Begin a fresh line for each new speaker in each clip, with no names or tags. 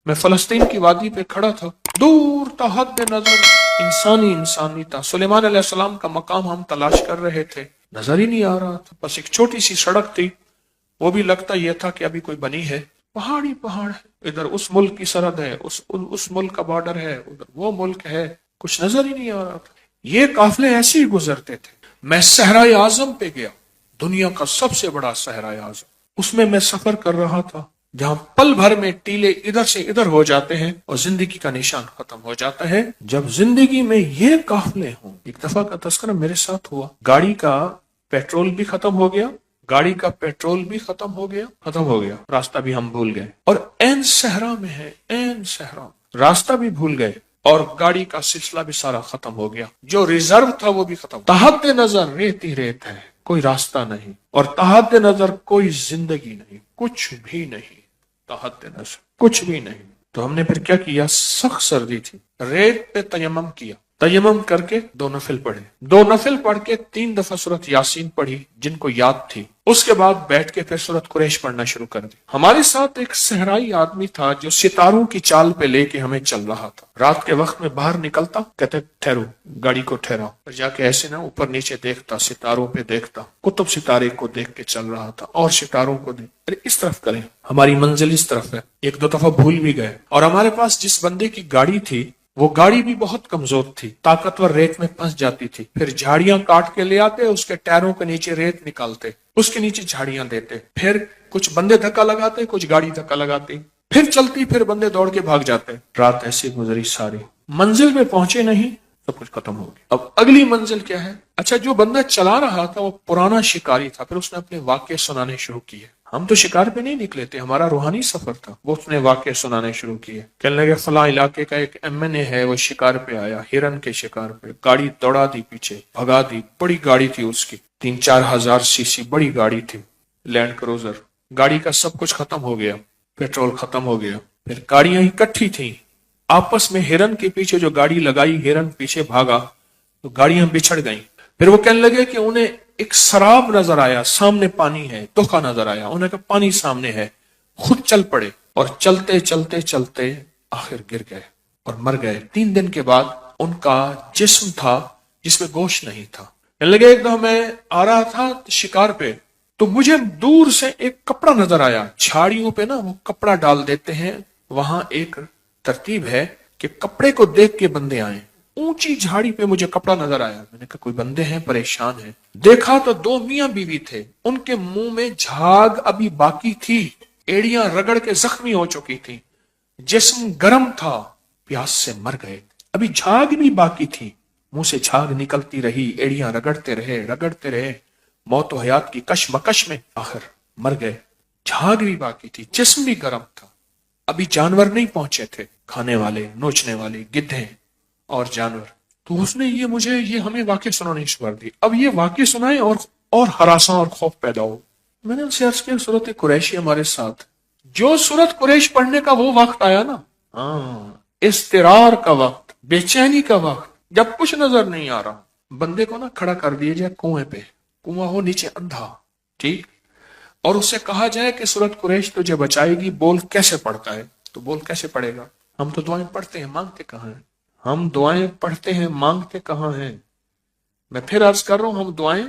میں فلسطین کی وادی پہ کھڑا تھا، دور تا حد نظر انسانی تھا۔ سلیمان علیہ السلام کا مقام ہم تلاش کر رہے تھے، نظر ہی نہیں آ رہا تھا۔ بس ایک چھوٹی سی سڑک تھی، وہ بھی لگتا یہ تھا کہ ابھی کوئی بنی ہے، پہاڑ ہی پہاڑ ہے، ادھر اس ملک کی سرحد ہے، اس ملک کا بارڈر ہے، ادھر وہ ملک ہے، کچھ نظر ہی نہیں آ رہا تھا۔ یہ قافلے ایسے ہی گزرتے تھے۔ میں صحرائے اعظم پہ گیا، دنیا کا سب سے بڑا صحرائے اعظم، اس میں سفر کر رہا تھا، جہاں پل بھر میں ٹیلے ادھر سے ادھر ہو جاتے ہیں اور زندگی کا نشان ختم ہو جاتا ہے۔ جب زندگی میں یہ قافلے ہوں، ایک دفعہ کا تذکرہ میرے ساتھ ہوا، گاڑی کا پیٹرول بھی ختم ہو گیا، ختم ہو گیا، راستہ بھی ہم بھول گئے، اور این صحرا میں ہے، این صحرا، راستہ بھی بھول گئے اور گاڑی کا سلسلہ بھی سارا ختم ہو گیا، جو ریزرو تھا وہ بھی ختم، تحت نظر ریت ہی ریت ہے، کوئی راستہ نہیں، اور تحت نظر کوئی زندگی نہیں، کچھ بھی نہیں، تحت نظر کچھ بھی نہیں۔ تو ہم نے پھر کیا کیا؟ سخت سردی تھی، ریت پہ تیمم کیا، تیمم کر کے 2 نفل پڑھے، 2 نفل پڑھ کے 3 دفعہ سورۃ یاسین پڑھی جن کو یاد تھی، اس کے بعد بیٹھ کے پھر سورۃ قریش پڑھنا شروع کر دی۔ ہمارے ساتھ ایک صحرائی آدمی تھا جو ستاروں کی چال پہ لے کے ہمیں چل رہا تھا۔ رات کے وقت میں باہر نکلتا، کہتے ٹھہرو، گاڑی کو ٹھہراؤ، پھر جا کے ایسے نا اوپر نیچے دیکھتا، ستاروں پہ دیکھتا، قطب ستارے کو دیکھ کے چل رہا تھا اور ستاروں کو دیکھ، ارے اس طرف کریں، ہماری منزل اس طرف ہے، 1-2 دفعہ بھول بھی گئے۔ اور ہمارے پاس جس بندے کی گاڑی تھی وہ گاڑی بھی بہت کمزور تھی، طاقتور ریت میں پھنس جاتی تھی، پھر جھاڑیاں کاٹ کے لے آتے، اس کے ٹائروں کے نیچے ریت نکالتے، اس کے نیچے جھاڑیاں دیتے، پھر کچھ بندے دھکا لگاتے، کچھ گاڑی دھکا لگاتی، پھر چلتی، پھر بندے دوڑ کے بھاگ جاتے۔ رات ایسی گزری ساری، منزل پہ پہنچے نہیں، سب کچھ ختم ہو گیا۔ اب اگلی منزل کیا ہے؟ اچھا، جو بندہ چلا رہا تھا وہ پرانا شکاری تھا، پھر اس نے اپنے واقعے سنانے شروع کیے۔ ہم تو شکار پہ نہیں نکلے تھے، ہمارا روحانی سفر تھا، وہ اس نے واقعے سنانے شروع کیے، کہنے لگے فلاں علاقے کا ایک MNA ہے، وہ شکار پہ آیا، ہرن کے شکار پہ، گاڑی دوڑا دی، پیچھے بھگا دی، بڑی گاڑی تھی اس کی، 3-4 ہزار CC بڑی گاڑی تھی، لینڈ کروزر، گاڑی کا سب کچھ ختم ہو گیا، پیٹرول ختم ہو گیا، پھر گاڑیاں اکٹھی تھیں، آپس میں ہرن کے پیچھے جو گاڑی لگائی، ہرن پیچھے بھاگا تو گاڑیاں بچھڑ گئیں۔ پھر وہ کہنے لگے کہ انہیں ایک سراب نظر آیا، سامنے پانی ہے، دھوکا نظر آیا، انہوں نے کہا پانی سامنے ہے، خود چل پڑے، اور چلتے چلتے چلتے آخر گر گئے اور مر گئے۔ 3 دن کے بعد ان کا جسم تھا جس میں گوشت نہیں تھا۔ کہنے لگے ایک دم میں آ رہا تھا شکار پہ تو مجھے دور سے ایک کپڑا نظر آیا، جھاڑیوں پہ نا وہ کپڑا ڈال دیتے ہیں، وہاں ایک ترتیب ہے کہ کپڑے کو دیکھ کے بندے آئیں، اونچی جھاڑی پہ مجھے کپڑا نظر آیا، میں نے کہا کوئی بندے ہیں پریشان ہیں، دیکھا تو 2 میاں بیوی تھے، ان کے منہ میں جھاگ ابھی باقی تھی، ایڑیاں رگڑ کے زخمی ہو چکی تھی، جسم گرم تھا، پیاس سے مر گئے، ابھی جھاگ بھی باقی تھی، منہ سے جھاگ نکلتی رہی، ایڑیاں رگڑتے رہے، موت و حیات کی کشمکش میں آخر مر گئے، جھاگ بھی باقی تھی، جسم بھی گرم تھا، ابھی جانور نہیں پہنچے تھے، کھانے والے، نوچنے والے، گدھے اور جانور۔ تو اس نے یہ ہمیں واقع سنانے شروع کر دی، اب یہ واقع سنائے اور ہراساں اور خوف پیدا ہو۔ میں نے ان سے عرض کیا سورۃ قریش ہمارے ساتھ، جو سورۃ قریش پڑھنے کا وہ وقت آیا نا، اضطرار کا وقت، بے چینی کا وقت، جب کچھ نظر نہیں آ رہا، بندے کو نا کھڑا کر دیا جائے کنویں پہ، کنواں ہو نیچے اندھا، ٹھیک، اور اس سے کہا جائے کہ سورۃ قریش تجھے بچائے گی، بول کیسے پڑھتا ہے؟ تو بول کیسے پڑھے گا؟ ہم تو دعائیں پڑھتے ہیں، مانگتے کہاں ہیں؟ ہم دعائیں پڑھتے ہیں، مانگتے کہاں ہیں؟ میں پھر عرض کر رہا ہوں، ہم دعائیں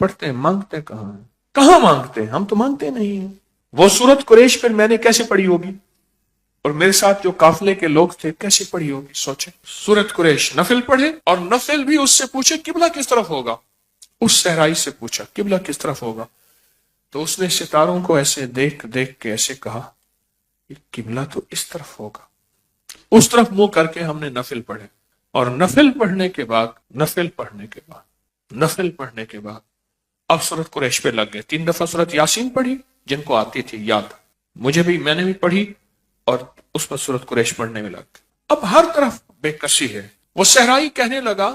پڑھتے ہیں، مانگتے کہاں ہیں؟ کہاں مانگتے ہیں؟ ہم تو مانگتے نہیں ہیں۔ وہ سورۃ قریش پھر میں نے کیسے پڑھی ہوگی، اور میرے ساتھ جو قافلے کے لوگ تھے کیسے پڑھی ہوگی؟ سوچیں، سورۃ قریش نفل پڑھے، اور نفل بھی اس سے پوچھے قبلہ کس طرف ہوگا، اس صحرائی سے پوچھا قبلہ کس طرف ہوگا، تو اس نے ستاروں کو ایسے دیکھ کے ایسے کہا کہ قبلہ تو اس طرف ہوگا، اس طرف منہ کر کے ہم نے نفل پڑھے، اور نفل پڑھنے کے بعد اب سورۃ قریش پہ لگ گئے، 3 دفعہ سورۃ یاسین پڑھی جن کو آتی تھی یاد، میں نے بھی پڑھی، اور اس پر سورۃ قریش پڑھنے میں لگ گئے۔ اب ہر طرف بے کسی ہے، وہ صحرائی کہنے لگا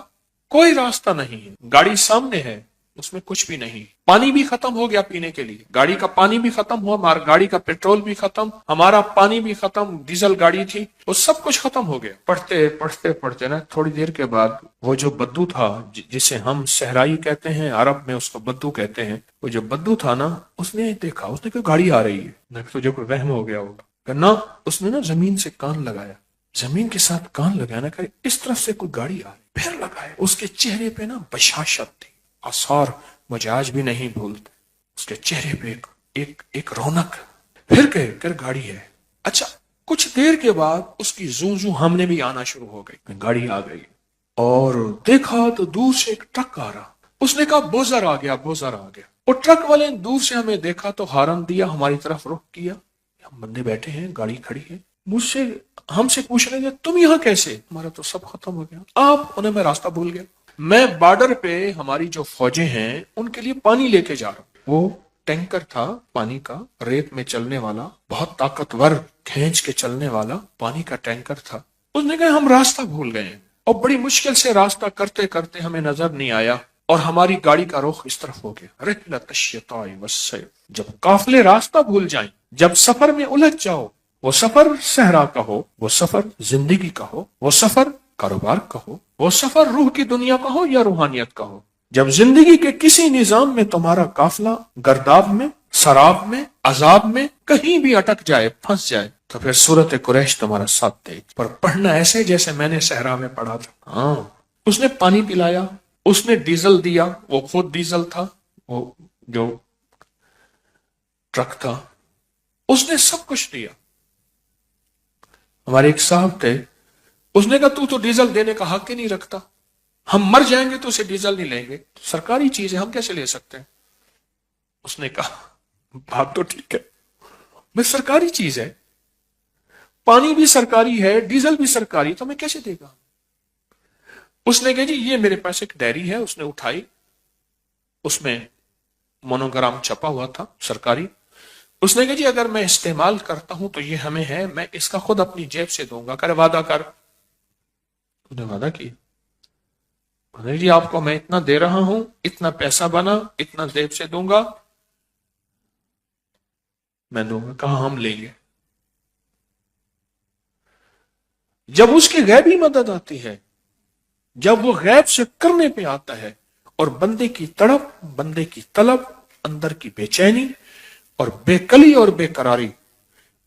کوئی راستہ نہیں ہے، گاڑی سامنے ہے، اس میں کچھ بھی نہیں، پانی بھی ختم ہو گیا پینے کے لیے، گاڑی کا پانی بھی ختم ہوا، ہمارا گاڑی کا پیٹرول بھی ختم، ہمارا پانی بھی ختم، ڈیزل گاڑی تھی، وہ سب کچھ ختم ہو گیا۔ پڑھتے نا تھوڑی دیر کے بعد وہ جو بدو تھا، جسے ہم صحرائی کہتے ہیں، عرب میں اس کو بدو کہتے ہیں، وہ جو بدو تھا نا، اس نے دیکھا، اس نے کہا گاڑی آ رہی ہے، تجھے کوئی وہم ہو گیا ہوگا، کہ نہ اس نے نا زمین سے کان لگایا، زمین کے ساتھ کان لگانا کہ اس طرف سے کوئی گاڑی آ رہی، پھر لگائے، اس کے چہرے پہ نا بشاشت تھی، آثار مجھے آج بھی نہیں بھولتے، اس کے چہرے پہ ایک رونق، پھر کہ گاڑی ہے۔ اچھا کچھ دیر کے بعد اس کی زوں زوں ہم نے بھی آنا شروع ہو گئی، گاڑی آ گئی، اور دیکھا تو دور سے ایک ٹرک آ رہا، اس نے کہا بوزر آ گیا، بوزر آ گیا، اور ٹرک والے نے دور سے ہمیں دیکھا تو ہارن دیا، ہماری طرف رخ کیا، ہم بندے بیٹھے ہیں، گاڑی کھڑی ہے، ہم سے پوچھ رہے ہیں تم یہاں کیسے؟ ہمارا تو سب ختم ہو گیا، آپ انہیں میں راستہ بھول گیا، میں بارڈر پہ ہماری جو فوجیں ہیں ان کے لیے پانی لے کے جا رہا ہوں۔ وہ ٹینکر تھا پانی کا، ریت میں چلنے والا، بہت طاقتور، کھینچ کے چلنے والا پانی کا ٹینکر تھا۔ اس نے کہا ہم راستہ بھول گئے ہیں، اور بڑی مشکل سے راستہ کرتے کرتے ہمیں نظر نہیں آیا، اور ہماری گاڑی کا رخ اس طرف ہو گیا۔ رحلۃ الشتاء والصیف، جب قافلے راستہ بھول جائیں، جب سفر میں الجھ جاؤ، وہ سفر صحرا کا ہو، وہ سفر زندگی کا ہو، وہ سفر کاروبار کا ہو، وہ سفر روح کی دنیا کا ہو یا روحانیت کا ہو، جب زندگی کے کسی نظام میں تمہارا قافلہ گرداب میں، سراب میں، عذاب میں کہیں بھی اٹک جائے، پھنس جائے، تو پھر سورت قریش تمہارا ساتھ دے گی، پر پڑھنا ایسے جیسے میں نے صحرا میں پڑھا تھا۔ ہاں اس نے پانی پلایا، اس نے ڈیزل دیا، وہ خود ڈیزل تھا، وہ جو ٹرک تھا، اس نے سب کچھ دیا۔ ہمارے ایک صاحب تھے، اس نے کہا تو ڈیزل دینے کا حق ہی نہیں رکھتا، ہم مر جائیں گے تو اسے ڈیزل نہیں لیں گے، سرکاری چیز ہے ہم کیسے لے سکتے ہیں؟ اس نے کہا بات تو ٹھیک ہے، میں سرکاری چیز ہے، پانی بھی سرکاری ہے، ڈیزل بھی سرکاری، تو میں کیسے دے گا؟ اس نے کہا جی یہ میرے پاس ایک ڈائری ہے، اس نے اٹھائی، اس میں مونوگرام چھپا ہوا تھا سرکاری، اس نے کہا جی اگر میں استعمال کرتا ہوں تو یہ ہمیں ہے، میں اس کا خود اپنی جیب سے دوں گا، کرے وعدہ کر۔ انہوں نے وعدہ کیا، جی آپ کو میں اتنا دے رہا ہوں، اتنا پیسہ بنا، اتنا جیب سے دوں گا، میں دوں گا، کہاں ہم لیں گے؟ جب اس کی غیبی مدد آتی ہے، جب وہ غیب سے کرنے پہ آتا ہے، اور بندے کی تڑپ، بندے کی طلب، اندر کی بے چینی اور بے کلی اور بے قراری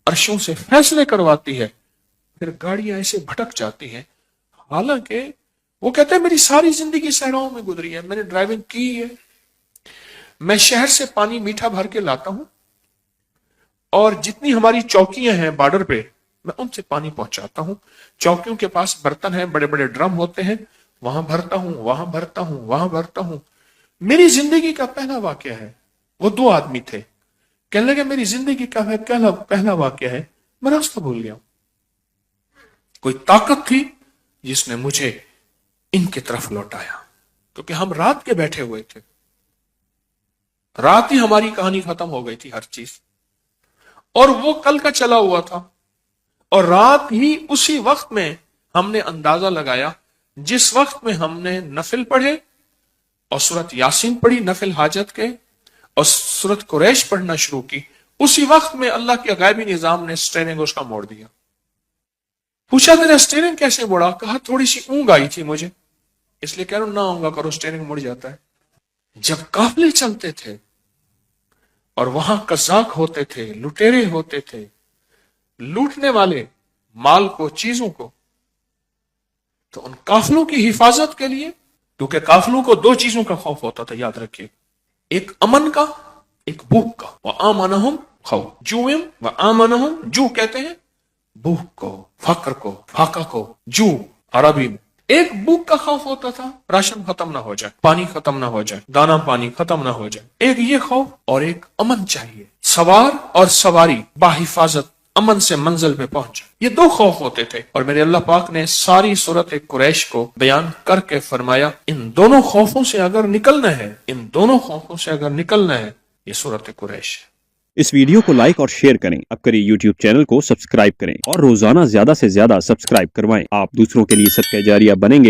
عرشوں سے فیصلے کرواتی ہے، پھر گاڑیاں ایسے بھٹک جاتی ہیں، حالانکہ وہ کہتے ہیں میری ساری زندگی صحراؤں میں گزری ہے، میں نے ڈرائیونگ کی ہے، میں شہر سے پانی میٹھا بھر کے لاتا ہوں، اور جتنی ہماری چوکیاں ہیں بارڈر پہ میں ان سے پانی پہنچاتا ہوں، چوکیوں کے پاس برتن ہیں، بڑے بڑے ڈرم ہوتے ہیں، وہاں بھرتا ہوں، وہاں بھرتا ہوں، وہاں بھرتا ہوں۔ میری زندگی کا پہلا واقعہ ہے، وہ دو آدمی تھے، کہنے لگے میری زندگی کا پہلا واقعہ ہے، میں راستہ بھول گیا ہوں، کوئی طاقت تھی جس نے مجھے ان کی طرف لوٹایا، کیونکہ ہم رات کے بیٹھے ہوئے تھے، رات ہی ہماری کہانی ختم ہو گئی تھی ہر چیز، اور وہ کل کا چلا ہوا تھا، اور رات ہی اسی وقت میں ہم نے اندازہ لگایا جس وقت میں ہم نے نفل پڑھے اور سورت یاسین پڑھی نفل حاجت کے، اور سورت قریش پڑھنا شروع کی، اسی وقت میں اللہ کے غیبی نظام نے سٹیرنگ اس کا موڑ دیا۔ پوچھا تیرا سٹیرنگ کیسے موڑا؟ کہا تھوڑی سی اونگ آئی تھی مجھے، اس لیے کہہ رہا ہوں نہ اونگا کرو، سٹیرنگ مڑ جاتا ہے۔ جب قافلے چلتے تھے اور وہاں قزاق ہوتے تھے، لٹیرے ہوتے تھے، لوٹنے والے مال کو، چیزوں کو، تو ان قافلوں کی حفاظت کے لیے، کیونکہ قافلوں کو دو چیزوں کا خوف ہوتا تھا، یاد رکھیے، ایک امن کا، ایک بھوک کا، وَآمَنَهُمْ خوف، جوئم وَآمَنَهُمْ، جو کہتے ہیں بھوک کو، فقر کو، فاقہ کو، جو عربی میں ایک بھوک کا خوف ہوتا تھا، راشن ختم نہ ہو جائے، پانی ختم نہ ہو جائے، دانا پانی ختم نہ ہو جائے، ایک یہ خوف، اور ایک امن چاہیے، سوار اور سواری باحفاظت امن سے منزل پہ پہنچے، یہ دو خوف ہوتے تھے، اور میرے اللہ پاک نے ساری سورت قریش کو بیان کر کے فرمایا ان دونوں خوفوں سے اگر نکلنا ہے، ان دونوں خوفوں سے اگر نکلنا ہے، یہ سورت قریش ہے۔
اس ویڈیو کو لائک اور شیئر کریں، اب کریں یوٹیوب چینل کو سبسکرائب کریں، اور روزانہ زیادہ سے زیادہ سبسکرائب کروائیں، آپ دوسروں کے لیے صدقہ جاریہ بنیں گے